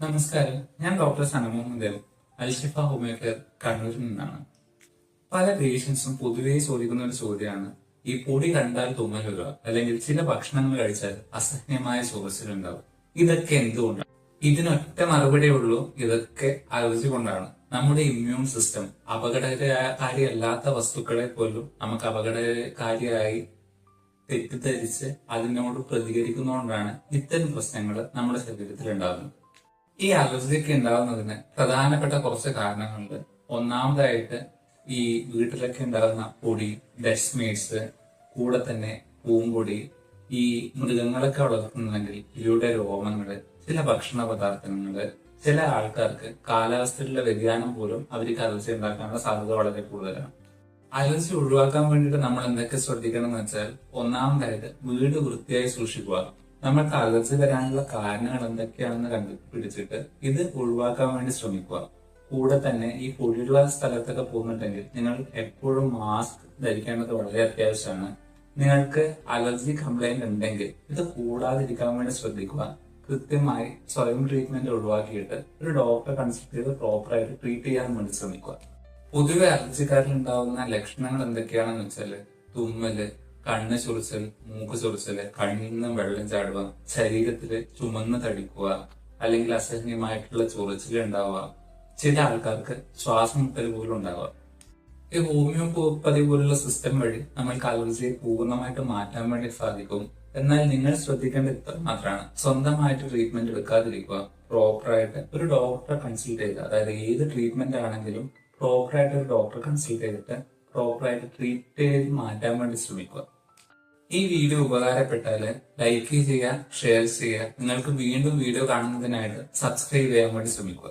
നമസ്കാരം, ഞാൻ ഡോക്ടർ സന Muhammad Alshifa homeo care കണ്ണൂരിൽ നിന്നാണ്. പല പേഷ്യൻസും പൊതുവേ ചോദിക്കുന്ന ഒരു ചോദ്യമാണ് ഈ പൊടി കണ്ടാൽ തുമ്മൽ വരിക, അല്ലെങ്കിൽ ചില ഭക്ഷണങ്ങൾ കഴിച്ചാൽ അസഹ്യമായ ചൊറിച്ചിലുണ്ടാവും. ഇതൊക്കെ എന്തുകൊണ്ടാണ്? ഇതിനൊറ്റ മറുപടിയേ ഉള്ളൂ, ഇതൊക്കെ അലർജി കൊണ്ടാണ്. നമ്മുടെ ഇമ്മ്യൂൺ സിസ്റ്റം അപകടകാരിയല്ലാത്ത വസ്തുക്കളെ പോലും നമുക്ക് അപകടകാരിയായി തെറ്റിദ്ധരിച്ച് അതിനോട് പ്രതികരിക്കുന്നതുകൊണ്ടാണ് ഇത്തരം പ്രശ്നങ്ങൾ നമ്മുടെ ശരീരത്തിൽ ഉണ്ടാകുന്നത്. ഈ അലർജിക്ക് ഉണ്ടാകുന്നതിന് പ്രധാനപ്പെട്ട കുറച്ച് കാരണങ്ങളുണ്ട്. ഒന്നാമതായിട്ട് ഈ വീട്ടിലൊക്കെ ഉണ്ടാകുന്ന പൊടി, ഡസ്റ്റ് മീറ്റ്സ്, കൂടെ തന്നെ പൂമ്പൊടി, ഈ മൃഗങ്ങളൊക്കെ വളർത്തുന്നുണ്ടെങ്കിൽ ഇവയുടെ രോമങ്ങള്, ചില ഭക്ഷണ പദാർത്ഥങ്ങള്, ചില ആൾക്കാർക്ക് കാലാവസ്ഥയിലുള്ള വ്യതിയാനം പോലും അവർക്ക് അലർജി ഉണ്ടാക്കാനുള്ള സാധ്യത വളരെ കൂടുതലാണ്. അലർജി ഒഴിവാക്കാൻ വേണ്ടിയിട്ട് നമ്മൾ എന്തൊക്കെ ശ്രദ്ധിക്കണം എന്ന് വെച്ചാൽ, ഒന്നാമതായിട്ട് വീട് വൃത്തിയായി സൂക്ഷിക്കുക. നമ്മൾക്ക് അലർജി വരാനുള്ള കാരണങ്ങൾ എന്തൊക്കെയാണെന്ന് കണ്ടുപിടിച്ചിട്ട് ഇത് ഒഴിവാക്കാൻ വേണ്ടി ശ്രമിക്കുക. കൂടെ തന്നെ ഈ പൊടിയുള്ള സ്ഥലത്തൊക്കെ പോകുന്നുണ്ടെങ്കിൽ നിങ്ങൾ എപ്പോഴും മാസ്ക് ധരിക്കേണ്ടത് വളരെ അത്യാവശ്യമാണ്. നിങ്ങൾക്ക് അലർജി കംപ്ലൈന്റ് ഉണ്ടെങ്കിൽ ഇത് കൂടാതിരിക്കാൻ വേണ്ടി ശ്രദ്ധിക്കുക. കൃത്യമായി സ്വയം ട്രീറ്റ്മെന്റ് ഒഴിവാക്കിയിട്ട് ഒരു ഡോക്ടറെ കൺസൾട്ട് ചെയ്ത് പ്രോപ്പറായിട്ട് ട്രീറ്റ് ചെയ്യാൻ വേണ്ടി ശ്രമിക്കുക. പൊതുവെ അലർജിക്കാരിൽ ഉണ്ടാവുന്ന ലക്ഷണങ്ങൾ എന്തൊക്കെയാണെന്ന് വെച്ചാൽ, തുമ്മല്, കണ്ണ് ചൊറിച്ചൽ, മൂക്ക് ചൊറിച്ചല്, കണ്ണിൽ നിന്ന് വെള്ളം ചാടുക, ശരീരത്തില് ചുമന്ന് തടിക്കുക, അല്ലെങ്കിൽ അസഹ്യമായിട്ടുള്ള ചൊറിച്ചിൽ ഉണ്ടാവുക, ചില ആൾക്കാർക്ക് ശ്വാസം മുട്ടൽ പോലും ഉണ്ടാവുക. ഈ ഹോമിയോപ്പതി പോലുള്ള സിസ്റ്റം വഴി നമ്മൾക്ക് അലർജിയെ പൂർണ്ണമായിട്ട് മാറ്റാൻ വേണ്ടി സാധിക്കും. എന്നാൽ നിങ്ങൾ ശ്രദ്ധിക്കേണ്ട ഇത്ര മാത്രമാണ്, സ്വന്തമായിട്ട് ട്രീറ്റ്മെന്റ് എടുക്കാതിരിക്കുക. പ്രോപ്പറായിട്ട് ഒരു ഡോക്ടറെ കൺസൾട്ട് ചെയ്യുക. അതായത് ഏത് ട്രീറ്റ്മെന്റ് ആണെങ്കിലും പ്രോപ്പറായിട്ട് ഒരു ഡോക്ടറെ കൺസൾട്ട് ചെയ്തിട്ട് പ്രോപ്പറായിട്ട് ട്രീറ്റ് ചെയ്ത് മാറ്റാൻ വേണ്ടി ശ്രമിക്കുക. ഈ വീഡിയോ ഉപകാരപ്പെട്ടാൽ ലൈക്ക് ചെയ്യുക, ഷെയർ ചെയ്യുക. നിങ്ങൾക്ക് വീണ്ടും വീഡിയോ കാണുന്നതിനായിട്ട് സബ്സ്ക്രൈബ് ചെയ്യാൻ വേണ്ടി ശ്രമിക്കുക.